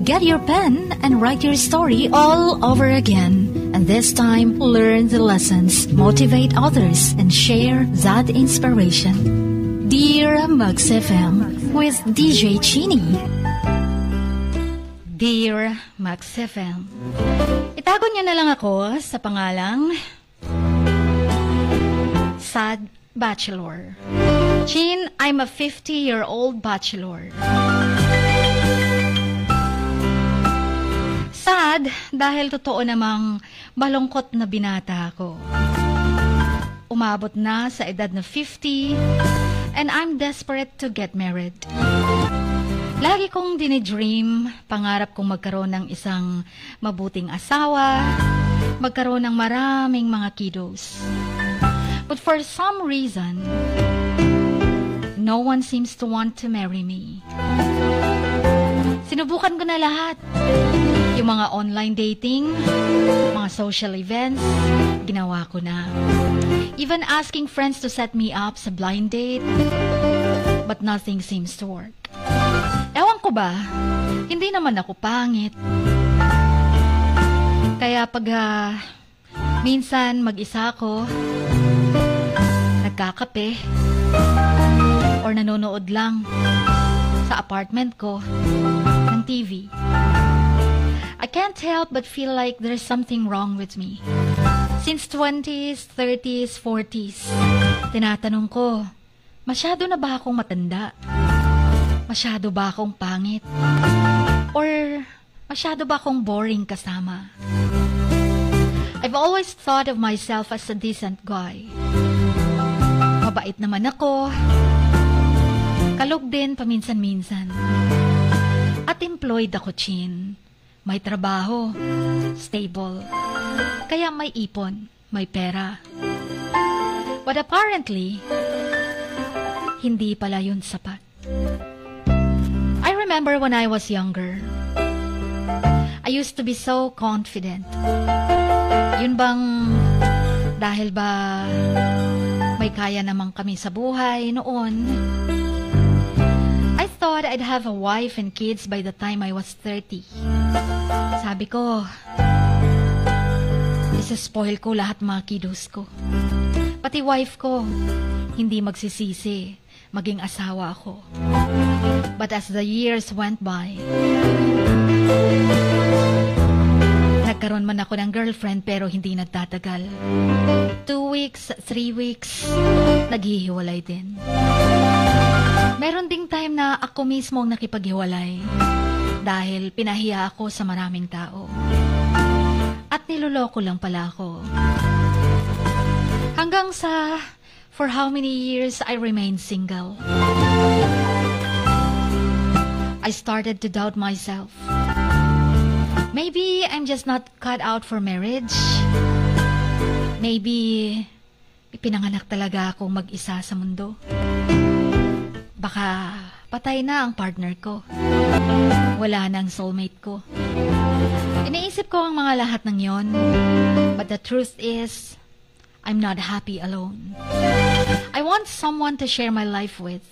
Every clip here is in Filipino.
Get your pen and write your story all over again. And this time, learn the lessons, motivate others, and share that inspiration. Dear Mugs FM with DJ Chini. Dear Mugs FM, itago niyo na lang ako sa pangalang Sad Bachelor. Chin, I'm a 50-year-old bachelor. Sad dahil totoo namang malungkot na binata ako. Umabot na sa edad na 50 and I'm desperate to get married. Lagi kong dinidream, pangarap kong magkaroon ng isang mabuting asawa, magkaroon ng maraming mga kiddos. But for some reason, no one seems to want to marry me. Sinubukan ko na lahat. Yung mga online dating, mga social events, ginawa ko na. Even asking friends to set me up sa blind date, but nothing seems to work. Ewan ko ba, hindi naman ako pangit. Kaya pag minsan mag-isa ako, nagkakape, or nanonood lang sa apartment ko ng TV, I can't help but feel like there's something wrong with me. Since 20s, 30s, 40s, tinatanong ko, masyado na ba akong matanda? Masyado ba akong pangit? Or masyado ba akong boring kasama? I've always thought of myself as a decent guy. Mabait naman ako. Kalog din paminsan-minsan. At employed ako, Chin. May trabaho, stable, kaya may ipon, may pera. But apparently, hindi pala yun sapat. I remember when I was younger, I used to be so confident. Yun bang dahil ba may kaya naman kami sa buhay noon? I thought I'd have a wife and kids by the time I was 30. Sabi ko, isa-spoil ko lahat mga kiddos ko. Pati wife ko, hindi magsisisi, maging asawa ako. But as the years went by, nagkaroon man ako ng girlfriend pero hindi nagtatagal. 2 weeks, 3 weeks, naghihiwalay din. Meron ding time na ako mismo ang nakipaghiwalay dahil pinahiya ako sa maraming tao. At niloloko lang pala ako. Hanggang sa, for how many years I remained single. I started to doubt myself. Maybe I'm just not cut out for marriage. Maybe ipinanganak talaga akong mag-isa sa mundo. Baka patay na ang partner ko. Wala na ang soulmate ko. Iniisip ko ang mga lahat ng yon. But the truth is, I'm not happy alone. I want someone to share my life with.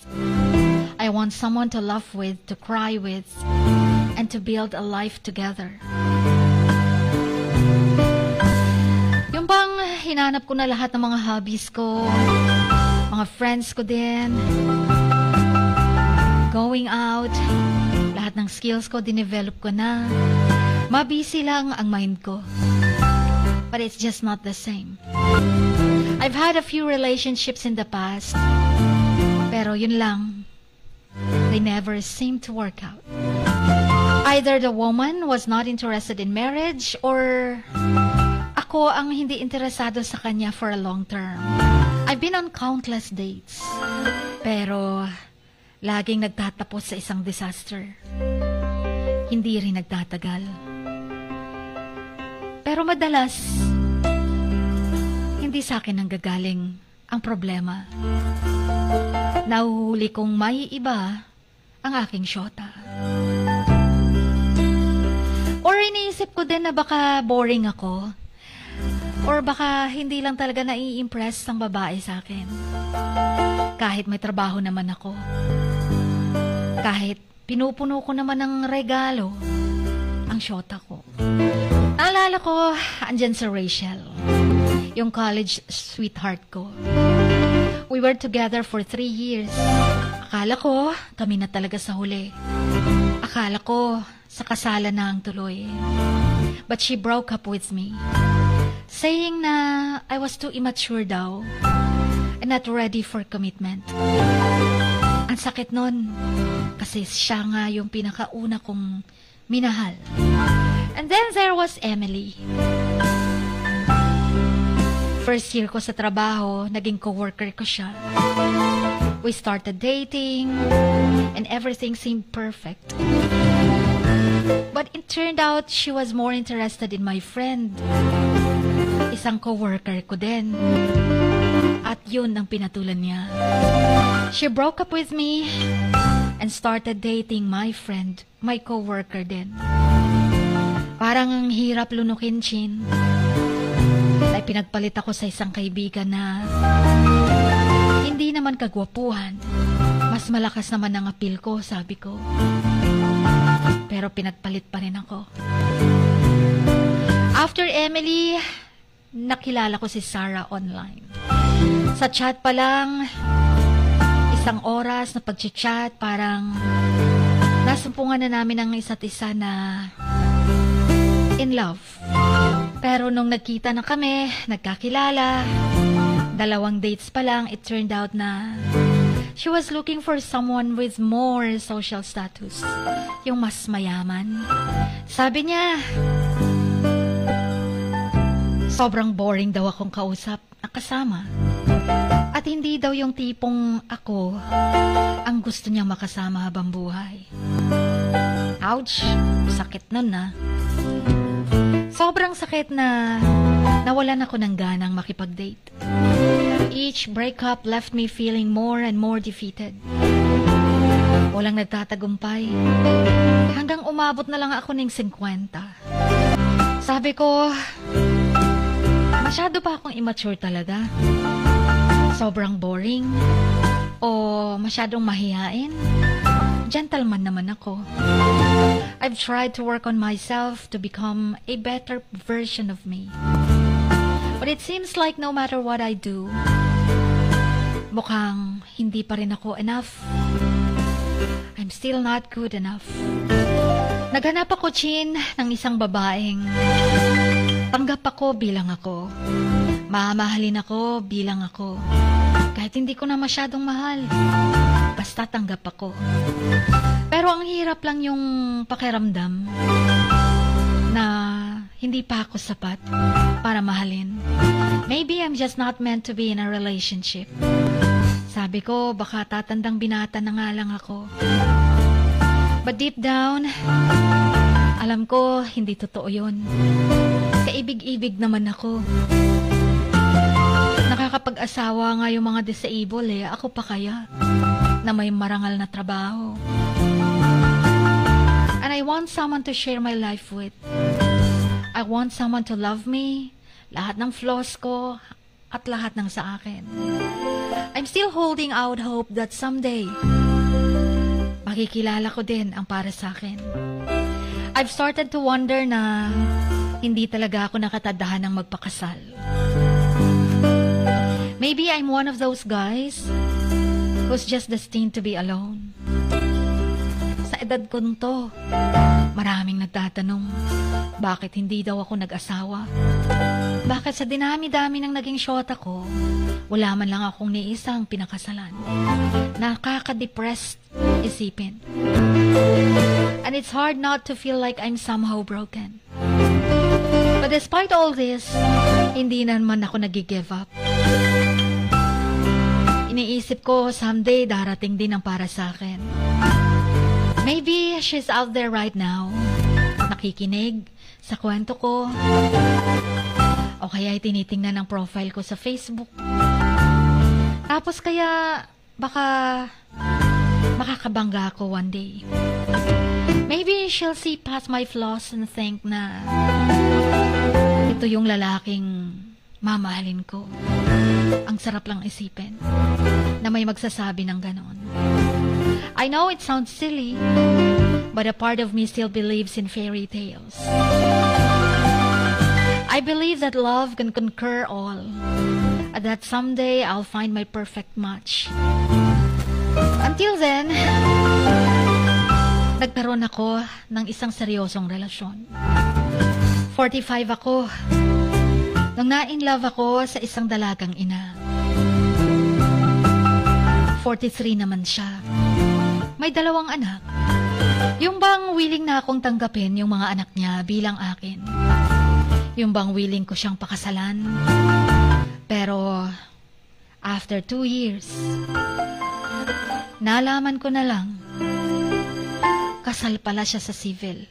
I want someone to laugh with, to cry with, and to build a life together. Yung bang hinanap ko na lahat ng mga hobbies ko, mga friends ko din, going out, lahat ng skills ko, dinevelop ko na. Mabisi lang ang mind ko. But it's just not the same. I've had a few relationships in the past, pero yun lang, they never seem to work out. Either the woman was not interested in marriage or ako ang hindi interesado sa kanya for a long term. I've been on countless dates, pero laging nagtatapos sa isang disaster. Hindi rin nagtatagal. Pero madalas, hindi sa akin nanggagaling ang problema. Nahuhuli kong may iba ang aking syota. Or iniisip ko din na baka boring ako. Or baka hindi lang talaga nai-impress ang babae sa akin. Kahit may trabaho naman ako. Kahit pinupuno ko naman ng regalo ang syota ko. Naalala ko, andyan si Rachel, yung college sweetheart ko. We were together for 3 years. Akala ko, kami na talaga sa huli. Akala ko, sa kasalan na ang tuloy. But she broke up with me, saying na I was too immature daw and not ready for commitment. Ang sakit nun, kasi siya nga yung pinakauna kong minahal. And then there was Emily. First year ko sa trabaho, naging coworker ko siya. We started dating, and everything seemed perfect. But it turned out she was more interested in my friend. Isang coworker ko din. At yun ang pinatulan niya. She broke up with me and started dating my friend, my coworker din. Parang ang hirap lunukin, Chin. Ay pinagpalit ako sa isang kaibigan na hindi naman kagwapuhan. Mas malakas naman ang appeal ko, sabi ko. Pero pinagpalit pa rin ako. After Emily, nakilala ko si Sarah online. Sa chat pa lang, isang oras na pag-chat, parang nasumpungan na namin ang isa't isa na in love. Pero nung nagkita na kami, nagkakilala, 2 dates pa lang, it turned out na she was looking for someone with more social status. Yung mas mayaman. Sabi niya, sobrang boring daw akong kausap na kasama. At hindi daw yung tipong ako ang gusto niyang makasama habang buhay. Ouch! Sakit nun na. Sobrang sakit na nawalan ako ng ganang makipag-date. Each breakup left me feeling more and more defeated. Walang nagtatagumpay. Hanggang umabot na lang ako ng 50. Sabi ko, masyado pa akong immature talaga. Sobrang boring. O masyadong mahihain. Gentleman naman ako. I've tried to work on myself to become a better version of me. But it seems like no matter what I do, mukhang hindi pa rin ako enough. I'm still not good enough. Naghanap ako, Chin, ng isang babaeng tanggap ako bilang ako. Mamahalin ako bilang ako. Kahit hindi ko na masyadong mahal, basta tanggap ako. Pero ang hirap lang yung pakiramdam na hindi pa ako sapat para mahalin. Maybe I'm just not meant to be in a relationship. Sabi ko, baka tatandang binata na nga lang ako. But deep down, alam ko, hindi totoo yun. Kaibig-ibig naman ako. Nakakapag-asawa nga yung mga disabled eh. Ako pa kaya na may marangal na trabaho. And I want someone to share my life with. I want someone to love me, lahat ng flaws ko, at lahat ng sa akin. I'm still holding out hope that someday, makikilala ko din ang para sa akin. I've started to wonder na hindi talaga ako nakatadahan ng magpakasal. Maybe I'm one of those guys who's just destined to be alone. Sa edad ko to, maraming nagtatanong, bakit hindi daw ako nag-asawa? Bakit sa dinami-dami ng naging syota ko, wala man lang akong niisang pinakasalan? Nakaka-depressed isipin. And it's hard not to feel like I'm somehow broken. But despite all this, hindi naman ako nag-give up. Iniisip ko, someday darating din ang para sa akin. Maybe she's out there right now, nakikinig sa kwento ko, o kaya tinitingnan ang profile ko sa Facebook. Tapos kaya baka makakabangga ako one day. Maybe she'll see past my flaws and think na ito yung lalaking mamahalin ko. Ang sarap lang isipin na may magsasabi ng ganon. I know it sounds silly, but a part of me still believes in fairy tales. I believe that love can conquer all, and that someday I'll find my perfect match. Until then, nagkaroon ako ng isang seryosong relasyon. 45 ako nang na-in-love ako sa isang dalagang ina. 43 naman siya. May 2 anak. Yung bang willing na akong tanggapin yung mga anak niya bilang akin. Yung bang willing ko siyang pakasalan. Pero, after 2 years, nalaman ko na lang, kasal pala siya sa civil.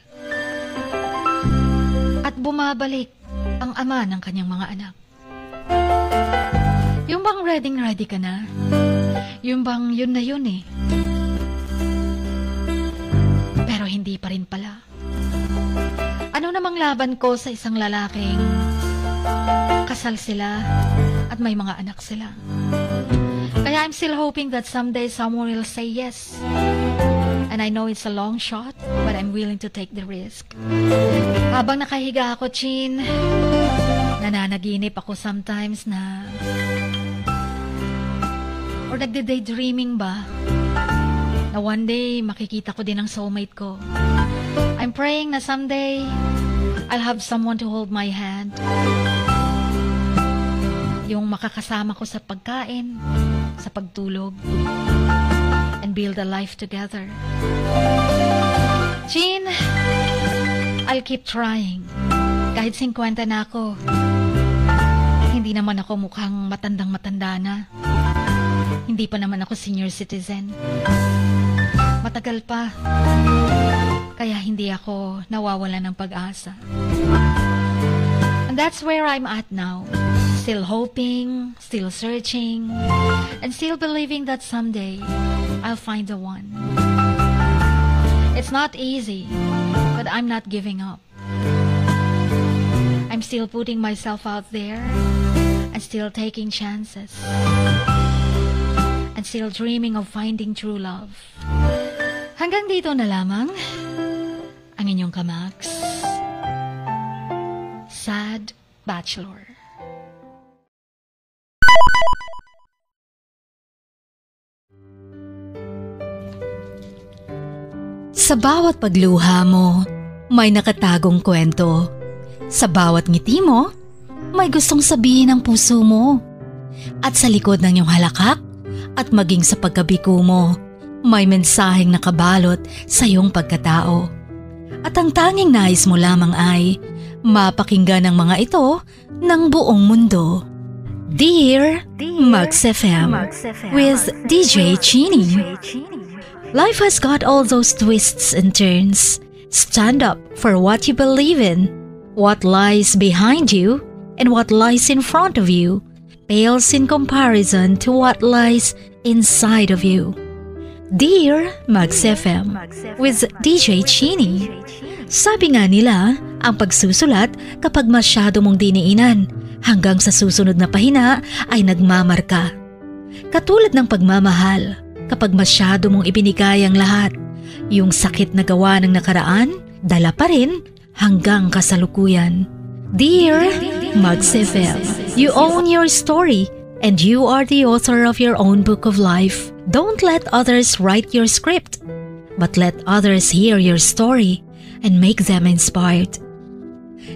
At bumabalik ang ama ng kanyang mga anak. Yung bang ready ka na? Yung bang yun na yun eh. Pero hindi pa rin pala. Ano namang laban ko sa isang lalaking kasal sila at may mga anak sila. Kaya I'm still hoping that someday someone will say yes. And I know it's a long shot, but I'm willing to take the risk. Habang nakahiga ako, Chin, nananaginip ako sometimes na or nagde-daydreaming ba na one day makikita ko din ang soulmate ko. I'm praying na someday I'll have someone to hold my hand. Yung makakasama ko sa pagkain, sa pagtulog, and build a life together. Jean, I'll keep trying. Kahit 50 na ako, hindi naman ako mukhang matandang-matanda na. Hindi pa naman ako senior citizen. Matagal pa. Kaya hindi ako nawawala ng pag-asa. And that's where I'm at now. Still hoping, still searching, and still believing that someday I'll find the one. It's not easy, but I'm not giving up. I'm still putting myself out there and still taking chances and still dreaming of finding true love. Hanggang dito na lamang ang inyong kamax, Sad Bachelor. Sa bawat pagluha mo, may nakatagong kwento. Sa bawat ngiti mo, may gustong sabihin ang puso mo. At sa likod ng iyong halakak at maging sa pagkabiko mo, may mensaheng nakabalot sa iyong pagkatao. At ang tanging nais mo lamang ay mapakinggan ang mga ito ng buong mundo. Dear Max FM with DJ Chini. Life has got all those twists and turns. Stand up for what you believe in. What lies behind you and what lies in front of you pales in comparison to what lies inside of you. Dear Max FM with DJ Chini. Sabi nga nila, ang pagsusulat kapag masyado mong diniinan hanggang sa susunod na pahina ay nagmamarka. Katulad ng pagmamahal, kapag masyado mong ibinigay ang lahat, yung sakit na gawa ng nakaraan, dala pa rin hanggang kasalukuyan. Dear Max FM, you own your story and you are the author of your own book of life. Don't let others write your script, but let others hear your story and make them inspired.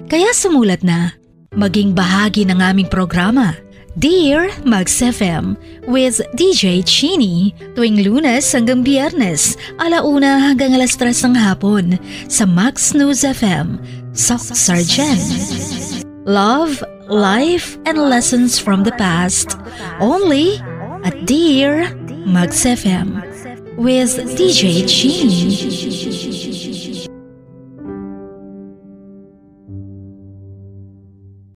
Kaya sumulat na, maging bahagi ng aming programa, Dear Max FM with DJ Chini, tuwing Lunes hanggang Biyernes, 1:00 hanggang 3:00 ng hapon sa Max News FM, Sock Sargent. Love, life, and lessons from the past, only at Dear Max FM with DJ Chini.